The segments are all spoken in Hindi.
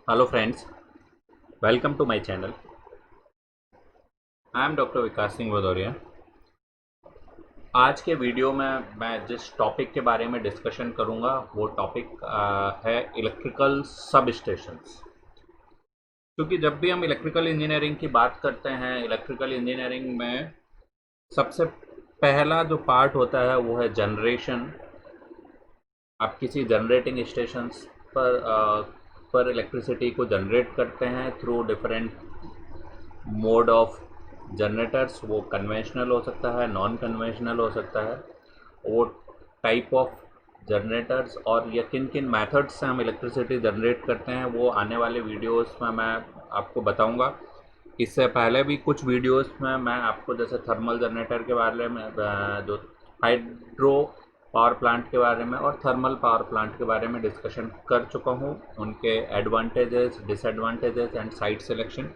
Hello friends, welcome to my channel. I am doctor Vikas Singh Bhadauria. आज के वीडियो में मैं जिस टॉपिक के बारे में डिस्कशन करूंगा वो टॉपिक है इलेक्ट्रिकल सब स्टेशंस। क्योंकि जब भी हम इलेक्ट्रिकल इंजीनियरिंग की बात करते हैं, इलेक्ट्रिकल इंजीनियरिंग में सबसे पहला जो पार्ट होता है वो है जनरेशन। आप किसी जनरेटिंग स्टेशंस पर इलेक्ट्रिसिटी को जनरेट करते हैं through different mode of generators. वो कन्वेंशनल हो सकता है, नॉन कन्वेंशनल हो सकता है। वो टाइप ऑफ जनरेटर्स और या किन किन मेथड्स से हम इलेक्ट्रिसिटी जनरेट करते हैं वो आने वाले वीडियोस में मैं आपको बताऊंगा। इससे पहले भी कुछ वीडियोस में मैं आपको जैसे थर्मल जनरेटर के बारे में, जो हाइड्रो पावर प्लांट के बारे में और थर्मल पावर प्लांट के बारे में डिस्कशन कर चुका हूँ, उनके advantages, disadvantages and site selection.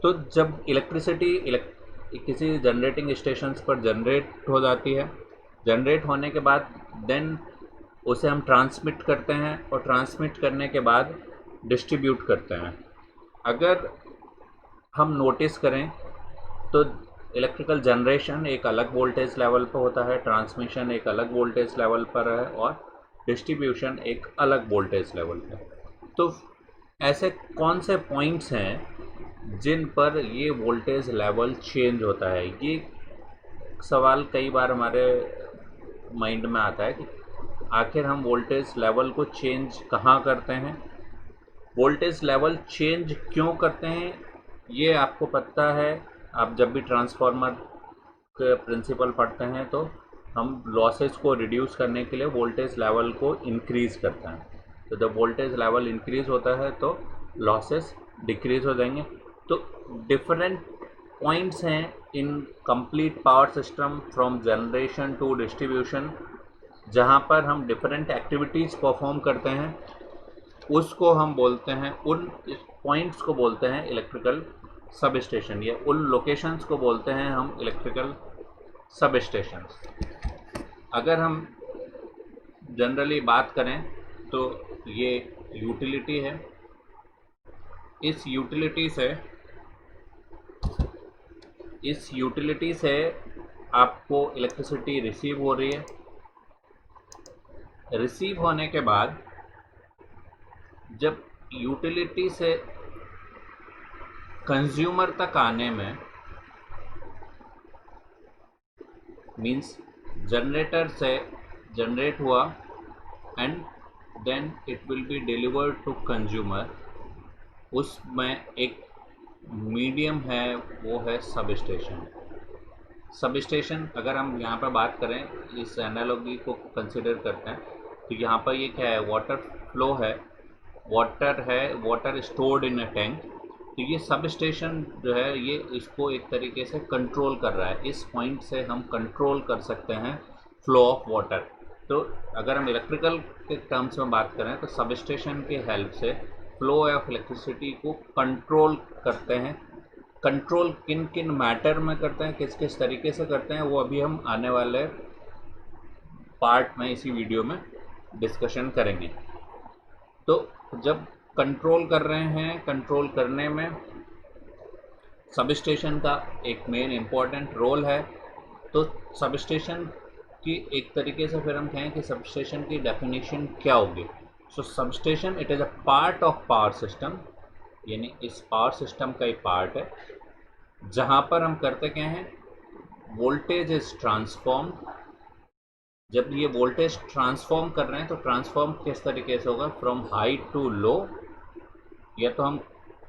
तो जब इलेक्ट्रिसिटी किसी जनरेटिंग स्टेशंस पर जनरेट हो जाती है, जनरेट होने के बाद देन उसे हम ट्रांसमिट करते हैं और ट्रांसमिट करने के बाद डिस्ट्रीब्यूट करते हैं। अगर हम नोटिस करें तो इलेक्ट्रिकल जनरेशन एक अलग वोल्टेज लेवल पर होता है, ट्रांसमिशन एक अलग वोल्टेज लेवल पर है और डिस्ट्रीब्यूशन एक अलग वोल्टेज लेवल पर। तो ऐसे कौन से पॉइंट्स हैं जिन पर ये वोल्टेज लेवल चेंज होता है? ये सवाल कई बार हमारे माइंड में आता है कि आखिर हम वोल्टेज लेवल को चेंज कहाँ करते हैं, वोल्टेज लेवल चेंज क्यों करते हैं। ये आपको पता है, आप जब भी ट्रांसफार्मर के प्रिंसिपल पढ़ते हैं तो हम लॉसेस को रिड्यूस करने के लिए वोल्टेज लेवल को इंक्रीज़ करते हैं। तो जब वोल्टेज लेवल इंक्रीज़ होता है तो लॉसेस डिक्रीज़ हो जाएंगे। तो डिफरेंट पॉइंट्स हैं in complete power system from generation to distribution, जहाँ पर हम डिफरेंट एक्टिविटीज़ परफॉर्म करते हैं। उसको हम बोलते हैं, उन पॉइंट्स को बोलते हैं इलेक्ट्रिकल सब स्टेशन, या उन लोकेशंस को बोलते हैं हम इलेक्ट्रिकल सब स्टेशंस। अगर हम जनरली बात करें तो ये यूटिलिटी है। इस यूटिलिटी से आपको इलेक्ट्रिसिटी रिसीव हो रही है। रिसीव होने के बाद जब यूटिलिटी से कंज्यूमर तक आने में, मीन्स जनरेटर से जनरेट हुआ and then it will be delivered to consumer, उसमें एक मीडियम है, वो है सब स्टेशन। सब स्टेशन अगर हम यहाँ पर बात करें, इस एनालॉजी को कंसिडर करते हैं तो यहाँ पर ये क्या है, वाटर फ्लो है, water stored in a tank. तो ये सब स्टेशन जो है ये इसको एक तरीके से कंट्रोल कर रहा है। इस पॉइंट से हम कंट्रोल कर सकते हैं फ्लो ऑफ वाटर। तो अगर हम इलेक्ट्रिकल के टर्म्स में बात करें तो सब स्टेशन की हेल्प से फ्लो ऑफ इलेक्ट्रिसिटी को कंट्रोल करते हैं। कंट्रोल किन किन मैटर में करते हैं, किस किस तरीके से करते हैं, वो अभी हम आने वाले पार्ट में इसी वीडियो में डिस्कशन करेंगे। तो जब कंट्रोल कर रहे हैं, कंट्रोल करने में सब स्टेशन का एक मेन इम्पॉर्टेंट रोल है। तो सब स्टेशन की एक तरीके से फिर हम कहें कि सब स्टेशन की डेफिनेशन क्या होगी। So substation it is a part of power system, यानी इस पावर सिस्टम का ही पार्ट है जहाँ पर हम करते क्या हैं, वोल्टेज इज ट्रांसफॉर्म। जब ये वोल्टेज ट्रांसफॉर्म कर रहे हैं तो ट्रांसफॉर्म किस तरीके से होगा, फ्रॉम हाई टू लो, या तो हम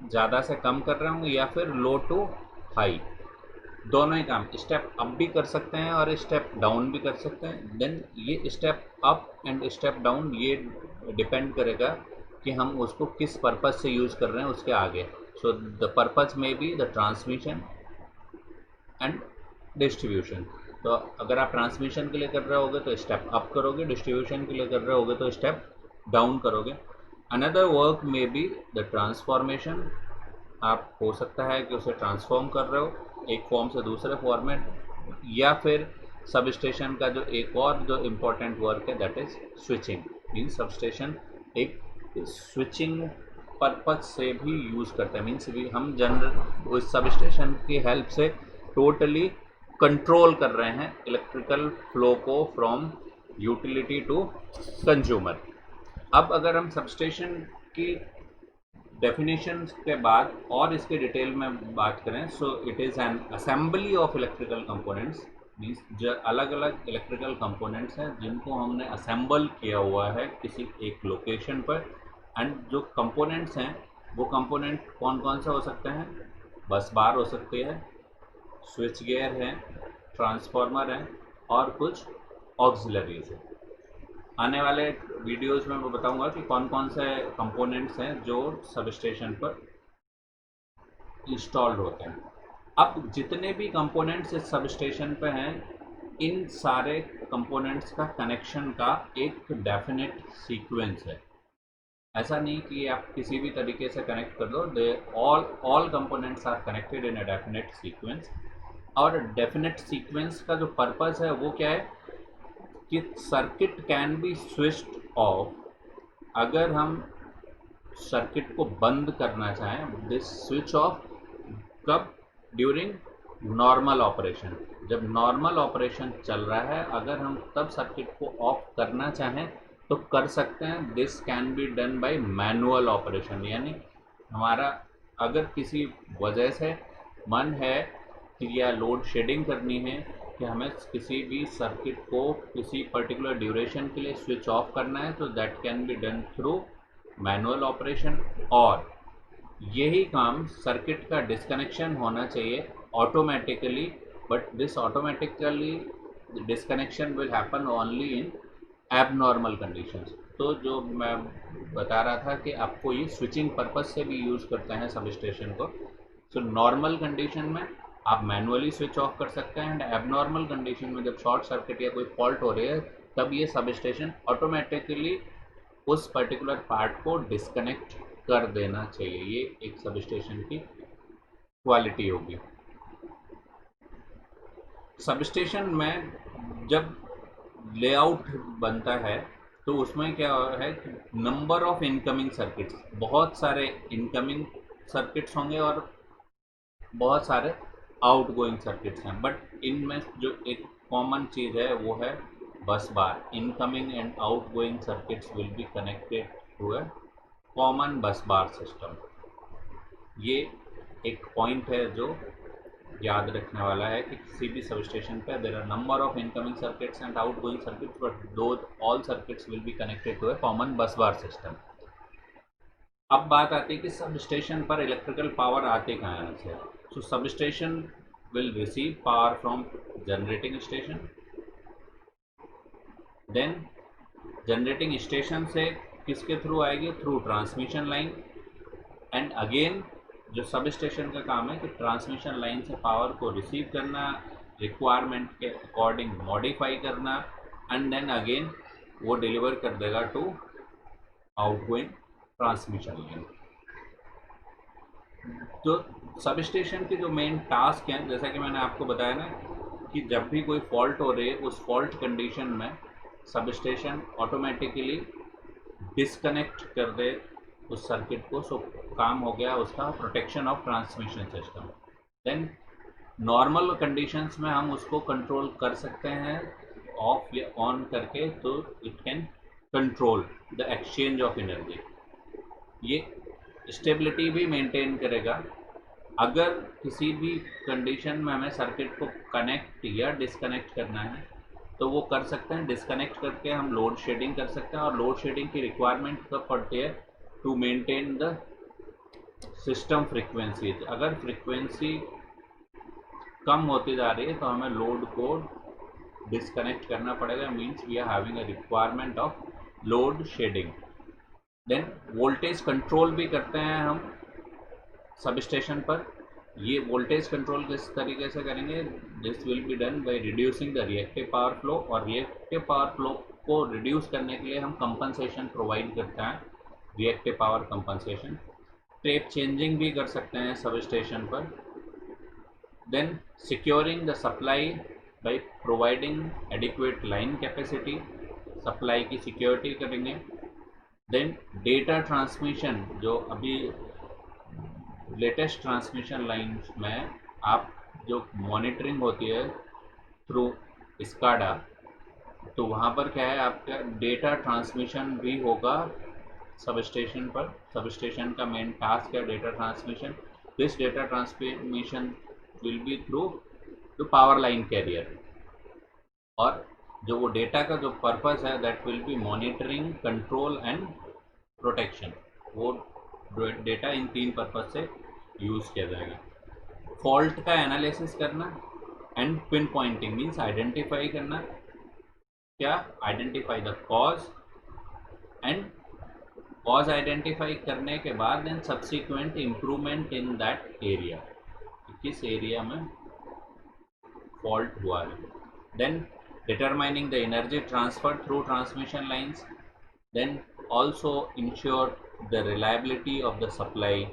ज़्यादा से कम कर रहे होंगे या फिर लो टू हाई। दोनों ही काम, स्टेप अप भी कर सकते हैं और स्टेप डाउन भी कर सकते हैं। देन ये step up and step down ये डिपेंड करेगा कि हम उसको किस पर्पज़ से यूज़ कर रहे हैं उसके आगे। सो द पर्पज़ में be the transmission and distribution. तो अगर आप ट्रांसमिशन के लिए कर रहे होगे तो स्टेप अप करोगे, डिस्ट्रीब्यूशन के लिए कर रहे होगे तो स्टेप डाउन करोगे। अनदर वर्क में बी द ट्रांसफॉर्मेशन। आप हो सकता है कि उसे ट्रांसफॉर्म कर रहे हो एक फॉर्म से दूसरे फॉर्मेट, या फिर सब स्टेशन का जो एक और जो इम्पोर्टेंट वर्क है that is switching. Means sub station एक स्विचिंग पर्पज से भी यूज़ करते हैं, मीन्स भी हम जनरल उस सब स्टेशन की हेल्प से टोटली कंट्रोल कर रहे हैं इलेक्ट्रिकल फ्लो को फ्रॉम यूटिलिटी टू कंज्यूमर। अब अगर हम सबस्टेशन की डेफिनेशन के बाद और इसके डिटेल में बात करें, so it is an assembly of electrical components, means जो अलग अलग इलेक्ट्रिकल कंपोनेंट्स हैं जिनको हमने असेंबल किया हुआ है किसी एक लोकेशन पर। एंड जो कंपोनेंट्स हैं वो कंपोनेंट कौन कौन से हो सकते हैं? बस बार हो सकती है, स्विच गियर है, ट्रांसफार्मर है और कुछ ऑक्सिलरीज है। आने वाले वीडियोस में मैं बताऊंगा कि कौन कौन से कंपोनेंट्स हैं जो सब स्टेशन पर इंस्टॉल्ड होते हैं। अब जितने भी कंपोनेंट्स इस सब स्टेशन पे हैं, इन सारे कंपोनेंट्स का कनेक्शन का एक डेफिनेट सीक्वेंस है। ऐसा नहीं कि आप किसी भी तरीके से कनेक्ट कर दो, they all components are connected in a definite sequence. और डेफिनेट सीक्वेंस का जो पर्पस है वो क्या है कि circuit can be switched off. अगर हम सर्किट को बंद करना चाहें, दिस स्विच ऑफ कब? During normal operation. जब नॉर्मल ऑपरेशन चल रहा है अगर हम तब सर्किट को ऑफ करना चाहें तो कर सकते हैं। This can be done bye manual operation, यानी हमारा अगर किसी वजह से मन है कि या लोड शेडिंग करनी है कि हमें किसी भी सर्किट को किसी पर्टिकुलर ड्यूरेशन के लिए स्विच ऑफ करना है, तो that can be done through manual operation. और यही काम सर्किट का डिस्कनेक्शन होना चाहिए automatically, but this automatically disconnection will happen only in abnormal conditions. तो जो मैं बता रहा था कि आपको ये स्विचिंग पर्पस से भी यूज़ करते हैं सब स्टेशन को। सो नॉर्मल कंडीशन में आप मैनुअली स्विच ऑफ कर सकते हैं, एंड एबनॉर्मल कंडीशन में जब शॉर्ट सर्किट या कोई फॉल्ट हो रही है तब ये सब स्टेशन ऑटोमेटिकली उस पर्टिकुलर पार्ट को डिस्कनेक्ट कर देना चाहिए। ये एक सब स्टेशन की क्वालिटी होगी। सब स्टेशन में जब लेआउट बनता है तो उसमें क्या है कि नंबर ऑफ इनकमिंग सर्किट्स, बहुत सारे इनकमिंग सर्किट्स होंगे और बहुत सारे आउटगोइंग सर्किट्स हैं। बट इनमें जो एक कॉमन चीज़ है वो है bus bar. Incoming and outgoing circuits will be connected to a common bus bar system. ये एक पॉइंट है जो याद रखने वाला है कि किसी भी सब स्टेशन पर there are number of incoming circuits and outgoing circuits, but though all circuits will be connected to a common bus bar system. अब बात आती है कि सब स्टेशन पर इलेक्ट्रिकल पावर आती कहाँ से। So substation will receive power from generating station, then generating station से किसके थ्रू आएगी? Through transmission line. And again जो सब स्टेशन का काम है कि ट्रांसमिशन लाइन से पावर को रिसीव करना, रिक्वायरमेंट के अकॉर्डिंग मॉडिफाई करना, एंड देन अगेन वो डिलीवर कर देगा टू आउटगोइंग ट्रांसमिशन लाइन। तो सब स्टेशन के जो मेन टास्क हैं, जैसा कि मैंने आपको बताया ना कि जब भी कोई फॉल्ट हो रही है उस फॉल्ट कंडीशन में सब स्टेशन ऑटोमेटिकली डिस्कनेक्ट कर दे उस सर्किट को। सो काम हो गया उसका protection of transmission system. Then normal conditions में हम उसको कंट्रोल कर सकते हैं ऑफ या ऑन करके, तो it can control the exchange of energy. ये स्टेबिलिटी भी मेंटेन करेगा। अगर किसी भी कंडीशन में हमें सर्किट को कनेक्ट या डिस्कनेक्ट करना है तो वो कर सकते हैं। डिस्कनेक्ट करके हम लोड शेडिंग कर सकते हैं, और लोड शेडिंग की रिक्वायरमेंट कब पड़ती है? To maintain the system frequencies. अगर फ्रीक्वेंसी कम होती जा रही है तो हमें लोड को डिस्कनेक्ट करना पड़ेगा, means we are having a requirement of load shedding. Then voltage control भी करते हैं हम सब स्टेशन पर। ये वोल्टेज कंट्रोल किस तरीके से करेंगे? This will be done by reducing the reactive power flow, और रिएक्टिव पावर फ्लो को रिड्यूस करने के लिए हम कंपनसेशन प्रोवाइड करते हैं, reactive power compensation. Tap changing भी कर सकते हैं सब स्टेशन पर। Then securing the supply by providing adequate line capacity, supply की सिक्योरिटी करेंगे। देन डेटा ट्रांसमिशन, जो अभी लेटेस्ट ट्रांसमिशन लाइन्स में आप जो मॉनिटरिंग होती है थ्रू स्काडा, तो वहाँ पर क्या है, आपका डेटा ट्रांसमिशन भी होगा सब स्टेशन पर। सब स्टेशन का मेन टास्क है data transmission. This data transmission will be through the power line carrier, और जो वो डेटा का जो पर्पस है that will be monitoring, control and protection. वो डेटा इन 3 पर्पस से यूज़ किया जाएगा। फॉल्ट का एनालिसिस करना and pinpointing means identify करना, क्या, identify the cause, and cause identify करने के बाद then subsequent improvement in that area, किस एरिया में फॉल्ट हुआ है। Then determining the energy transfer through transmission lines, then also ensure the reliability of the supply.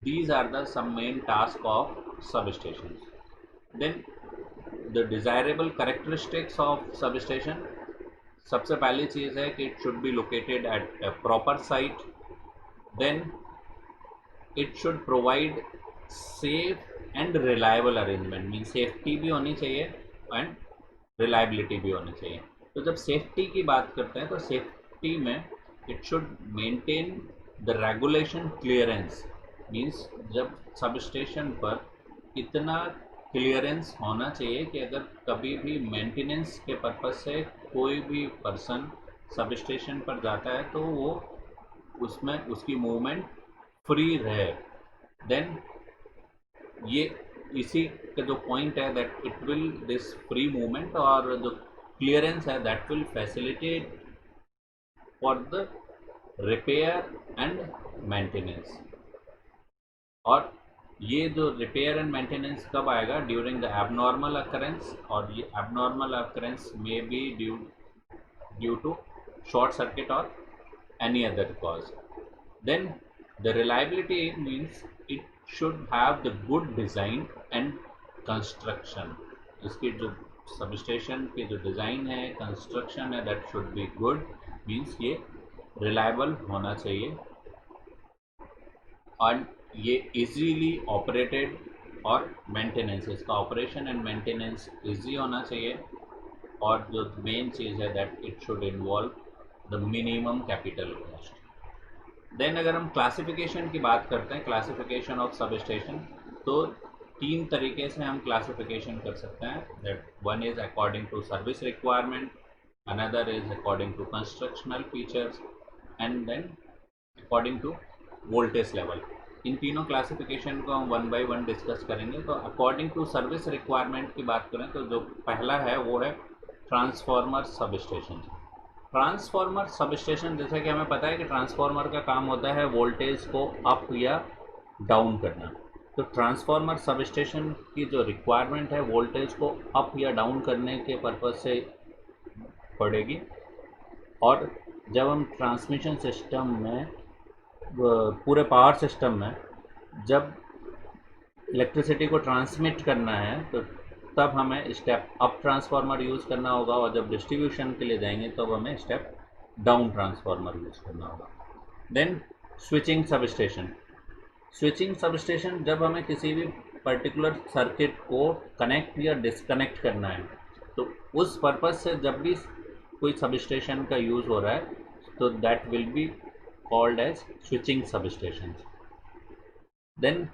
These are the some main tasks of substations. Then the desirable characteristics of substation, सबसे पहली चीज़ है कि it should be located at a proper site. Then it should provide safe and reliable arrangement, means safety भी होनी चाहिए and reliability भी होनी चाहिए। तो जब safety की बात करते हैं तो safety में it should maintain the regulation clearance, means जब सब स्टेशन पर इतना क्लियरेंस होना चाहिए कि अगर कभी भी मेंटेनेंस के पर्पज से कोई भी पर्सन सब स्टेशन पर जाता है तो वो उसमें उसकी मूवमेंट फ्री रहे। देन ये इसी का जो पॉइंट है that it will this free movement और जो क्लियरेंस है that will facilitate for the repair and maintenance. और ये जो रिपेयर एंड मेंटेनेंस कब आएगा, ड्यूरिंग द एबनॉर्मल अकरेंस, और ये abnormal occurrence may be due to short circuit और any other cause. Then the reliability means it should have the good design and construction. इसकी जो सबस्टेशन की जो डिज़ाइन है, कंस्ट्रक्शन है, that should be good, means ये रिलायबल होना चाहिए और ये इजीली ऑपरेटेड, और मेंटेनेंस, इसका ऑपरेशन एंड मेंटेनेंस इजी होना चाहिए। और जो मेन चीज़ है that it should involve the minimum capital cost. Then अगर हम क्लासिफिकेशन की बात करते हैं, क्लासिफिकेशन ऑफ सब स्टेशन, तो 3 तरीके से हम क्लासिफिकेशन कर सकते हैं। That one is according to service requirement, another is according to constructional features, and then according to voltage level. इन तीनों क्लासिफिकेशन को हम 1 बाय 1 डिस्कस करेंगे। तो अकॉर्डिंग टू सर्विस रिक्वायरमेंट की बात करें तो जो पहला है वो है transformer sub station. Transformer sub station, जैसा कि हमें पता है कि ट्रांसफार्मर का काम होता है वोल्टेज को अप या डाउन करना। तो ट्रांसफार्मर सब स्टेशन की जो रिक्वायरमेंट है वोल्टेज को अप या डाउन करने के पर्पज़ से पड़ेगी। और जब हम ट्रांसमिशन सिस्टम में, पूरे पावर सिस्टम में जब इलेक्ट्रिसिटी को ट्रांसमिट करना है तो तब हमें स्टेप अप ट्रांसफार्मर यूज़ करना होगा, और जब डिस्ट्रीब्यूशन के लिए जाएंगे तब हमें स्टेप डाउन ट्रांसफार्मर यूज़ करना होगा। Then switching substation. Switching substation, जब हमें किसी भी पर्टिकुलर सर्किट को कनेक्ट या डिसकनेक्ट करना है तो उस पर्पज़ से जब भी कोई सब स्टेशन का यूज़ हो रहा है तो that will be called as switching substation. Then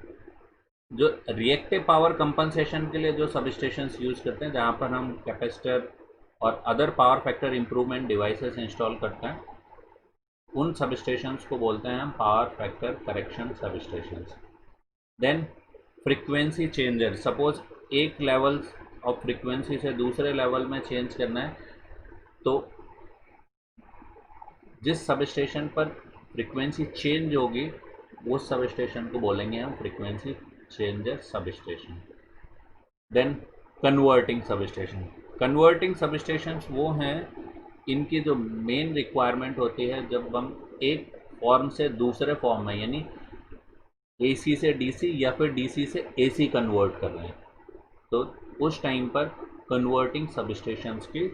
जो रिएक्टिव पावर कंपनसेशन के लिए जो सब स्टेशंस यूज़ करते हैं, जहाँ पर हम कैपेसिटर और other power factor improvement devices install करते हैं, उन सब स्टेशंस को बोलते हैं हम power factor correction substations. Then frequency changer, suppose एक लेवल ऑफ फ्रीक्वेंसी से दूसरे लेवल में चेंज करना है तो जिस सब स्टेशन पर फ्रीक्वेंसी चेंज होगी उस सब स्टेशन को बोलेंगे हम frequency changer substation. Then converting substation. Converting substations वो हैं, इनकी जो मेन रिक्वायरमेंट होती है जब हम एक फॉर्म से दूसरे फॉर्म में, यानी एसी से डीसी या फिर डीसी से एसी कन्वर्ट कर रहे हैं, तो उस टाइम पर कन्वर्टिंग सब स्टेशंस की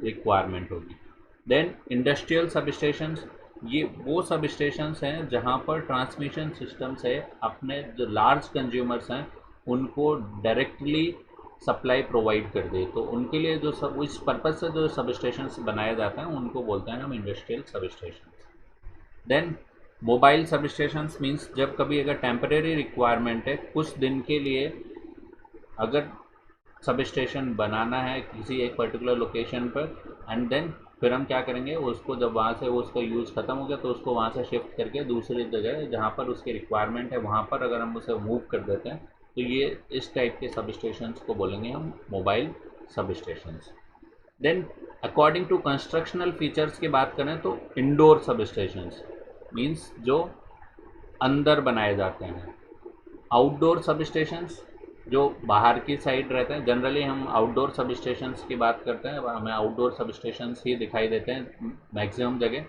रिक्वायरमेंट होगी। देन इंडस्ट्रियल सब स्टेशंस, ये वो सब स्टेशंस हैं जहाँ पर ट्रांसमिशन सिस्टम से अपने जो लार्ज कंज्यूमर्स हैं उनको डायरेक्टली सप्लाई प्रोवाइड कर दे, तो उनके लिए जो सब इस पर्पज़ से जो सब स्टेशंस बनाए जाते हैं उनको बोलते हैं हम इंडस्ट्रियल सब स्टेशंस। देन मोबाइल सब स्टेशंस मीन्स जब कभी अगर टेम्परेरी रिक्वायरमेंट है कुछ दिन के लिए, अगर सब स्टेशन बनाना है किसी एक पर्टिकुलर लोकेशन पर, एंड देन फिर हम क्या करेंगे, उसको जब वहाँ से वो उसका यूज़ ख़त्म हो गया तो उसको वहाँ से शिफ्ट करके दूसरी जगह जहाँ पर उसकी रिक्वायरमेंट है वहाँ पर अगर हम उसे मूव कर देते हैं, तो ये इस टाइप के सब स्टेशंस को बोलेंगे हम mobile substations. Then according to constructional features की बात करें तो इंडोर सब स्टेशंस मीन्स जो अंदर बनाए जाते हैं। आउटडोर सब स्टेशंस जो बाहर की साइड रहते हैं, जनरली हम आउटडोर सब स्टेशंस की बात करते हैं, हमें आउटडोर सब स्टेशंस ही दिखाई देते हैं मैक्सिमम जगह।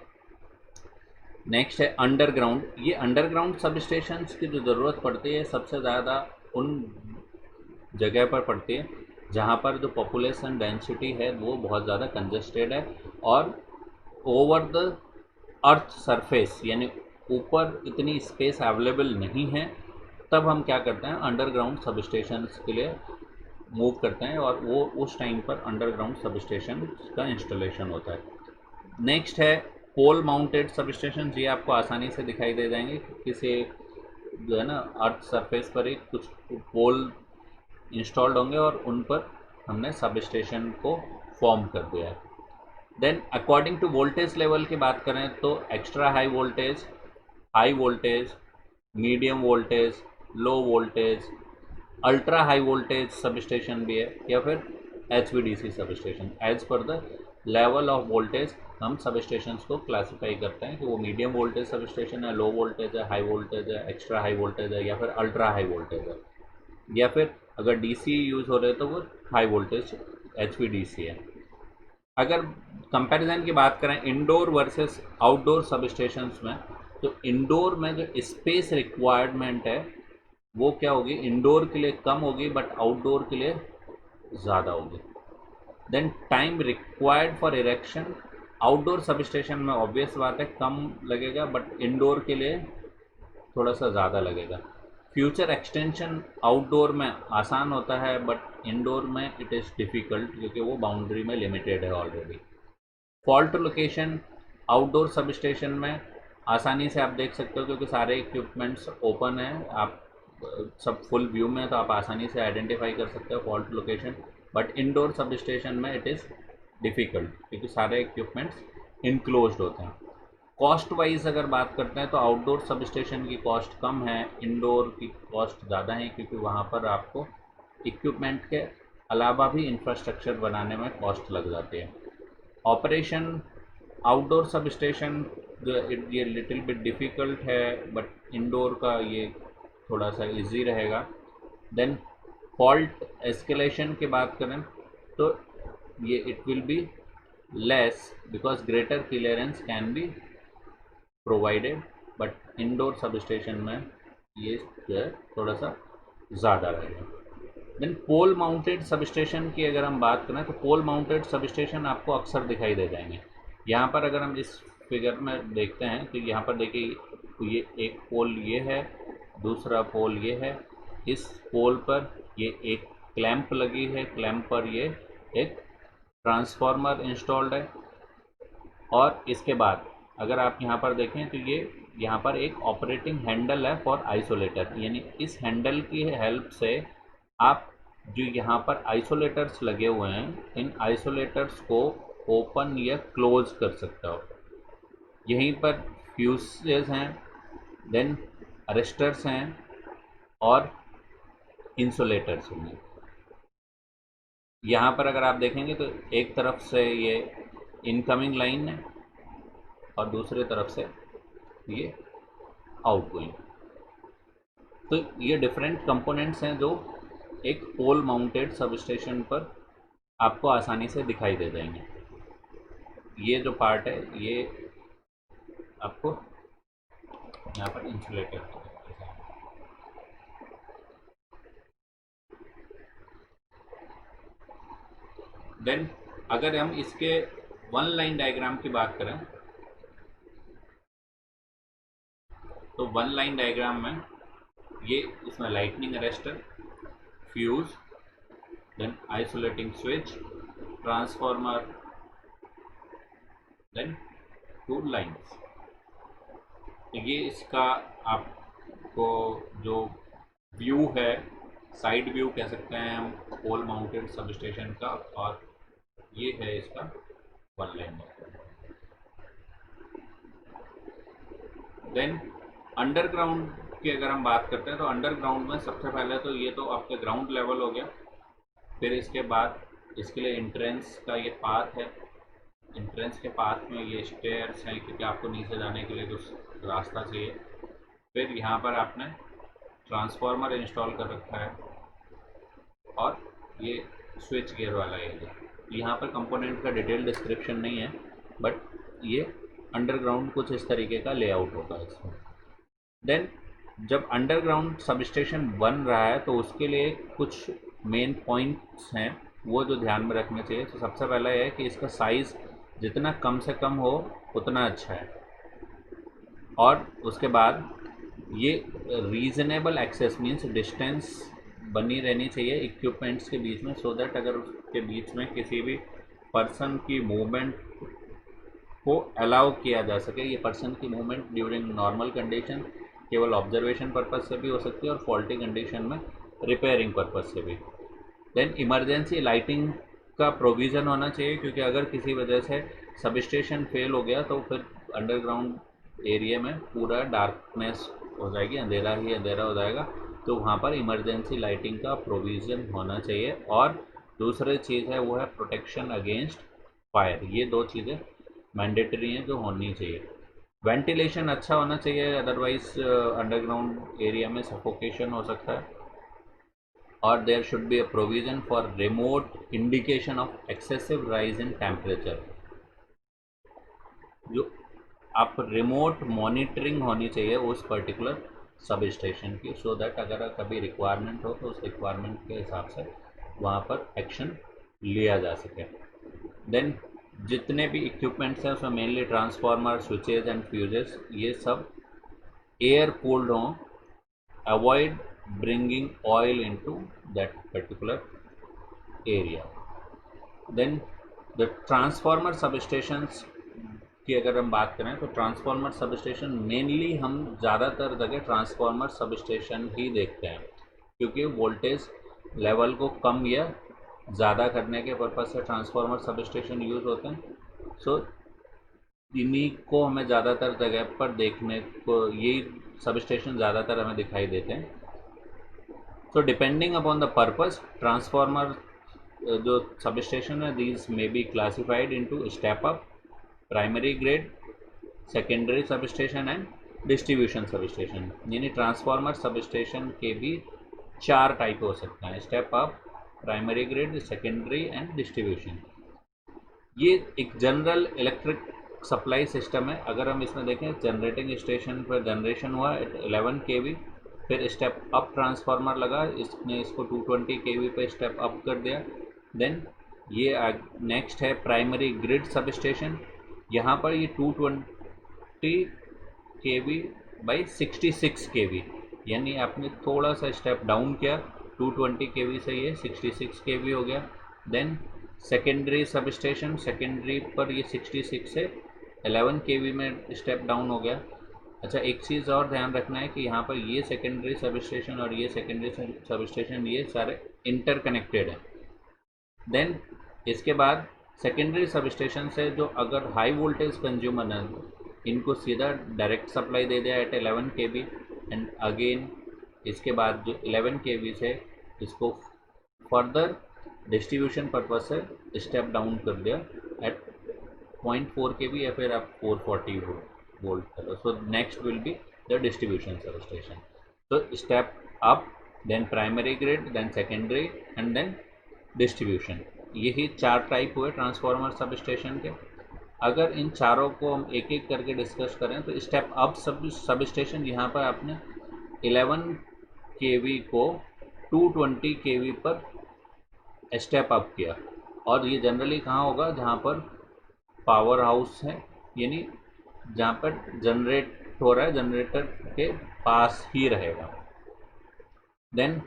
नेक्स्ट है अंडरग्राउंड। ये अंडरग्राउंड सब स्टेशंस की जो ज़रूरत पड़ती है सबसे ज़्यादा उन जगह पर पड़ती है जहाँ पर जो पॉपुलेशन डेंसिटी है वो बहुत ज़्यादा कंजस्टेड है और ओवर द अर्थ सरफेस यानी ऊपर इतनी स्पेस अवेलेबल नहीं है, तब हम क्या करते हैं अंडरग्राउंड सब स्टेशंस के लिए मूव करते हैं और वो उस टाइम पर अंडरग्राउंड सब स्टेशन का इंस्टॉलेशन होता है। नेक्स्ट है पोल माउंटेड सब स्टेशन। ये आपको आसानी से दिखाई दे जाएंगे, किसी जो है ना अर्थ सरफेस पर एक कुछ पोल इंस्टॉल्ड होंगे और उन पर हमने सब स्टेशन को फॉर्म कर दिया है। Then according to voltage level की बात करें तो extra high voltage, medium voltage, low voltage, ultra high voltage substation भी है, या फिर HVDC substation. As per the level of voltage हम सब स्टेशंस को क्लासिफाई करते हैं कि वो मीडियम वोल्टेज सब स्टेशन है, लो वोल्टेज है, हाई वोल्टेज है, एक्स्ट्रा हाई वोल्टेज है, या फिर अल्ट्रा हाई वोल्टेज है, या फिर अगर DC यूज़ हो रहे हैं तो वो हाई वोल्टेज HVDC है। अगर कंपैरिजन की बात करें इंडोर वर्सेस आउटडोर सब स्टेशंस में, तो इंडोर में जो स्पेस रिक्वायरमेंट है वो क्या होगी, इंडोर के लिए कम होगी बट आउटडोर के लिए ज़्यादा होगी। Then time required for erection, outdoor substation में ऑब्वियस बात है कम लगेगा बट इंडोर के लिए थोड़ा सा ज़्यादा लगेगा। फ्यूचर एक्सटेंशन आउटडोर में आसान होता है बट इंडोर में इट इज़ डिफ़िकल्ट क्योंकि वो बाउंड्री में लिमिटेड है already. Fault location outdoor substation में आसानी से आप देख सकते हो क्योंकि सारे इक्विपमेंट्स ओपन हैं, आप सब फुल व्यू में, तो आप आसानी से आइडेंटिफाई कर सकते हो fault location. But indoor sub station में इट इज़ डिफ़िकल्ट क्योंकि सारे इक्विपमेंट्स इनक्लोज्ड होते हैं। कॉस्ट वाइज अगर बात करते हैं तो आउटडोर सब स्टेशन की कॉस्ट कम है, इंडोर की कॉस्ट ज़्यादा है क्योंकि वहाँ पर आपको इक्विपमेंट के अलावा भी इंफ्रास्ट्रक्चर बनाने में कॉस्ट लग जाती है। ऑपरेशन आउटडोर सब स्टेशन जो ये लिटिल बिट डिफ़िकल्ट है बट इंडोर का ये थोड़ा सा इजी रहेगा। देन फॉल्ट एस्केलेशन की बात करें तो ये it will be less because greater clearance can be provided, but indoor sub station में ये जो है थोड़ा सा ज़्यादा रहेगा। देन पोल माउंटेड सब स्टेशन की अगर हम बात करें तो पोल माउंटेड सब स्टेशन आपको अक्सर दिखाई दे जाएंगे। यहाँ पर अगर हम इस फिगर में देखते हैं तो यहाँ पर देखिए ये एक पोल ये है, दूसरा पोल ये है, इस पोल पर ये एक क्लैंप लगी है, क्लैंप पर ये एक ट्रांसफार्मर इंस्टॉल्ड है, और इसके बाद अगर आप यहाँ पर देखें तो ये यहाँ पर एक ऑपरेटिंग हैंडल है फॉर आइसोलेटर, यानी इस हैंडल की हेल्प से आप जो यहाँ पर आइसोलेटर्स लगे हुए हैं इन आइसोलेटर्स को ओपन या क्लोज कर सकते हो। यहीं पर फ्यूजेस हैं, देन अरेस्टर्स हैं और इंसुलेटर्स हैं। यहाँ पर अगर आप देखेंगे तो एक तरफ से ये इनकमिंग लाइन है और दूसरे तरफ से ये आउटगोइंग। तो ये डिफरेंट कंपोनेंट्स हैं जो एक पोल माउंटेड सब स्टेशन पर आपको आसानी से दिखाई दे जाएंगे। ये जो पार्ट है ये आपको यहाँ पर इंसुलेटर, देन अगर हम इसके वन लाइन डायग्राम की बात करें तो वन लाइन डायग्राम में ये इसमें lightning arrester, fuse, then isolating switch, transformer, then two lines. ये इसका आपको जो व्यू है, साइड व्यू कह सकते हैं हम पोल माउंटेड सब स्टेशन का, और ये है इसका वन लाइन। देन अंडरग्राउंड की अगर हम बात करते हैं तो अंडरग्राउंड में सबसे पहले तो ये तो आपका ग्राउंड लेवल हो गया, फिर इसके बाद इसके लिए एंट्रेंस का ये पाथ है, एंट्रेंस के पाथ में ये स्टेयर्स हैं क्योंकि आपको नीचे जाने के लिए कुछ रास्ता चाहिए। फिर यहाँ पर आपने ट्रांसफार्मर इंस्टॉल कर रखा है और ये स्विच गियर वाला एरिया। यहाँ पर कंपोनेंट का डिटेल डिस्क्रिप्शन नहीं है, बट ये अंडरग्राउंड कुछ इस तरीके का लेआउट होगा इसमें। देन जब अंडरग्राउंड सबस्टेशन बन रहा है तो उसके लिए कुछ मेन पॉइंट्स हैं वो जो ध्यान में रखने चाहिए। तो सबसे पहला यह है कि इसका साइज़ जितना कम से कम हो उतना अच्छा है, और उसके बाद ये रीज़नेबल एक्सेस मीन्स डिस्टेंस बनी रहनी चाहिए इक्विपमेंट्स के बीच में, सो दैट अगर उसके बीच में किसी भी पर्सन की मूवमेंट को अलाउ किया जा सके। ये पर्सन की मूवमेंट ड्यूरिंग नॉर्मल कंडीशन केवल ऑब्जर्वेशन पर्पज़ से भी हो सकती है और फॉल्टी कंडीशन में रिपेयरिंग पर्पज़ से भी। देन इमरजेंसी लाइटिंग का प्रोविज़न होना चाहिए, क्योंकि अगर किसी वजह से सब स्टेशन फेल हो गया तो फिर अंडरग्राउंड एरिया में पूरा डार्कनेस हो जाएगी, अंधेरा ही अंधेरा हो जाएगा। तो वहाँ पर इमरजेंसी लाइटिंग का प्रोविज़न होना चाहिए। और दूसरी चीज़ है वो है प्रोटेक्शन अगेंस्ट फायर। ये दो चीज़ें मैंडेटरी हैं जो होनी चाहिए। वेंटिलेशन अच्छा होना चाहिए, अदरवाइज अंडरग्राउंड एरिया में सफोकेशन हो सकता है। और there should be a provision for remote indication of excessive rise in temperature. जो आप रिमोट मॉनिटरिंग होनी चाहिए उस पर्टिकुलर सब स्टेशन की, सो दैट अगर कभी रिक्वायरमेंट हो तो उस रिक्वायरमेंट के हिसाब से वहाँ पर एक्शन लिया जा सके। देन जितने भी इक्विपमेंट्स हैं उसमें mainly transformer, switches and fuses, ये सब एयर कूल्ड हों, avoid bringing oil into that particular area. Then the transformer substations की अगर हम बात करें तो ट्रांसफार्मर सब स्टेशन मेनली हम ज़्यादातर जगह ट्रांसफार्मर सब स्टेशन ही देखते हैं, क्योंकि वोल्टेज लेवल को कम या ज़्यादा करने के पर्पज़ से ट्रांसफार्मर सब स्टेशन यूज़ होते हैं। सो इन्हीं को हमें ज़्यादातर जगह पर देखने को, यही सब स्टेशन ज़्यादातर हमें दिखाई देते हैं। So depending upon the purpose transformer जो सब स्टेशन है, these may be classified into step up, primary grade, secondary sub station and distribution sub station. यानी ट्रांसफार्मर सब स्टेशन के भी 4 टाइप हो सकते हैं, step up, primary grade, secondary and distribution. ये एक जनरल इलेक्ट्रिक सप्लाई सिस्टम है। अगर हम इसमें देखें, जनरेटिंग स्टेशन पर जनरेशन हुआ एट 11 kV, फिर स्टेप अप ट्रांसफार्मर लगा, इसने इसको 220 kV पे स्टेप अप कर दिया। देन ये नेक्स्ट है प्राइमरी ग्रिड सब स्टेशन। यहाँ पर ये 220 kV बाई 66 kV, यानी आपने थोड़ा सा स्टेप डाउन किया, 220 kV से ये 66 kV हो गया। देन सेकेंडरी सब स्टेशन, सेकेंडरी पर ये 66 से 11 kV में स्टेप डाउन हो गया। अच्छा, एक चीज़ और ध्यान रखना है कि यहाँ पर ये सेकेंडरी सब स्टेशन और ये सेकेंडरी सब स्टेशन ये सारे इंटरकनेक्टेड हैं। देन इसके बाद सेकेंडरी सब स्टेशन से जो अगर हाई वोल्टेज कंज्यूमर है, इनको सीधा डायरेक्ट सप्लाई दे दिया एट 11 kV, एंड अगेन इसके बाद जो 11 kV से इसको फर्दर डिस्ट्रीब्यूशन पर्पज से स्टेप डाउन कर दिया एट 0.4 kV या फिर आप 440 वोल्ट करो। So next will be the distribution substation. तो step up, then primary grid, then secondary and then distribution. यही 4 टाइप हुए ट्रांसफार्मर सब स्टेशन के। अगर इन चारों को हम एक एक करके डिस्कस करें तो स्टेप अप सब स्टेशन, यहाँ पर आपने 11 kV को 220 kV पर स्टेप अप किया, और ये जनरली कहाँ होगा, जहाँ पर पावर हाउस है, यानी जहाँ पर जनरेट हो रहा है जनरेटर के पास ही रहेगा। देन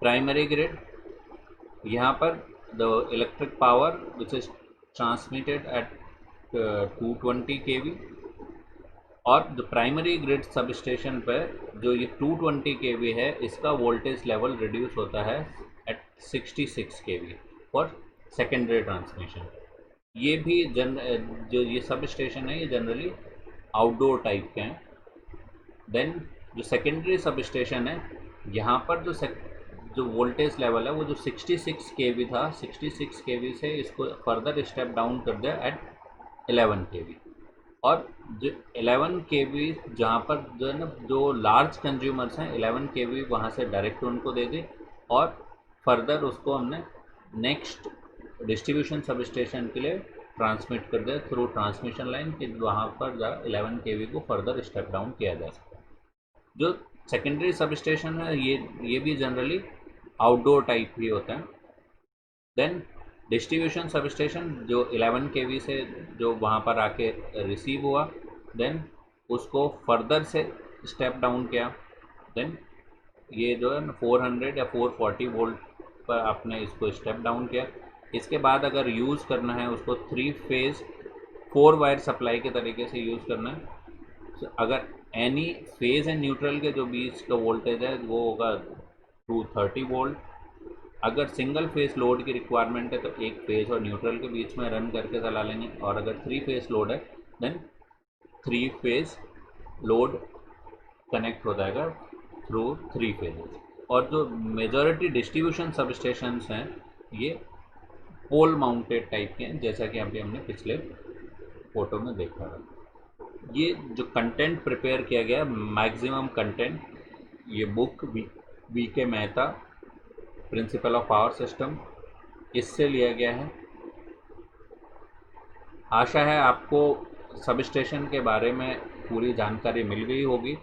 प्राइमरी ग्रिड, यहाँ पर the electric power which is transmitted at 220 kV, और जो प्राइमरी ग्रिड सब स्टेशन पर जो ये 220 kV है, इसका वोल्टेज लेवल रिड्यूस होता है at 66 kV for secondary transmission. ये भी जो ये सब स्टेशन है ये जनरली आउटडोर टाइप के हैं। देन जो सेकेंडरी सब स्टेशन है, यहाँ पर जो वोल्टेज लेवल है वो जो 66 kV था, 66 kV से इसको फर्दर स्टेप डाउन कर दिया एट 11 kV। और जो 11 kV जहाँ पर जो है ना जो लार्ज कंज्यूमर्स हैं 11 kV वहाँ से डायरेक्ट उनको दे दी, और फर्दर उसको हमने नेक्स्ट डिस्ट्रीब्यूशन सब स्टेशन के लिए ट्रांसमिट कर दिया थ्रू ट्रांसमिशन लाइन कि वहाँ पर 11 kV को फर्दर स्टेप डाउन किया जा सकता है। जो सेकेंडरी सब स्टेशन है ये भी जनरली आउटडोर टाइप ही होता है। देन डिस्ट्रीब्यूशन सब स्टेशन जो 11 kV से जो वहाँ पर आके रिसीव हुआ, देन उसको फर्दर से स्टेप डाउन किया। देन ये जो है 400 या 440 वोल्ट पर आपने इसको स्टेप डाउन किया। इसके बाद अगर यूज़ करना है उसको 3 फेज़ 4 वायर सप्लाई के तरीके से यूज़ करना है। तो अगर एनी फेज़ एंड न्यूट्रल के जो बीच का वोल्टेज है वो होगा 230 वोल्ट। अगर सिंगल फेस लोड की रिक्वायरमेंट है तो एक फेस और न्यूट्रल के बीच में रन करके चला लेंगे, और अगर 3 फेस लोड है देन 3 फेस लोड कनेक्ट हो जाएगा थ्रू 3 फेजेस। और जो मेजॉरिटी डिस्ट्रीब्यूशन सब स्टेशंस हैं ये पोल माउंटेड टाइप के हैं, जैसा कि अभी हमने पिछले फोटो में देखा है। ये जो कंटेंट प्रिपेयर किया गया मैक्सिमम कंटेंट ये बुक वी के Mehta principle of power system इससे लिया गया है। आशा है आपको सब स्टेशन के बारे में पूरी जानकारी मिल गई होगी।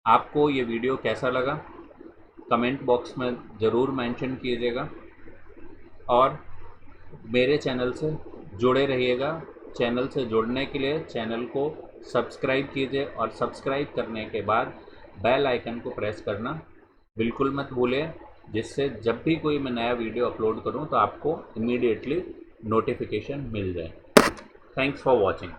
आपको ये वीडियो कैसा लगा कमेंट बॉक्स में ज़रूर मेंशन कीजिएगा, और मेरे चैनल से जुड़े रहिएगा। चैनल से जुड़ने के लिए चैनल को सब्सक्राइब कीजिए, और सब्सक्राइब करने के बाद बेल आइकन को प्रेस करना बिल्कुल मत भूलिए, जिससे जब भी कोई मैं नया वीडियो अपलोड करूं तो आपको इमीडिएटली नोटिफिकेशन मिल जाए। Thanks for watching.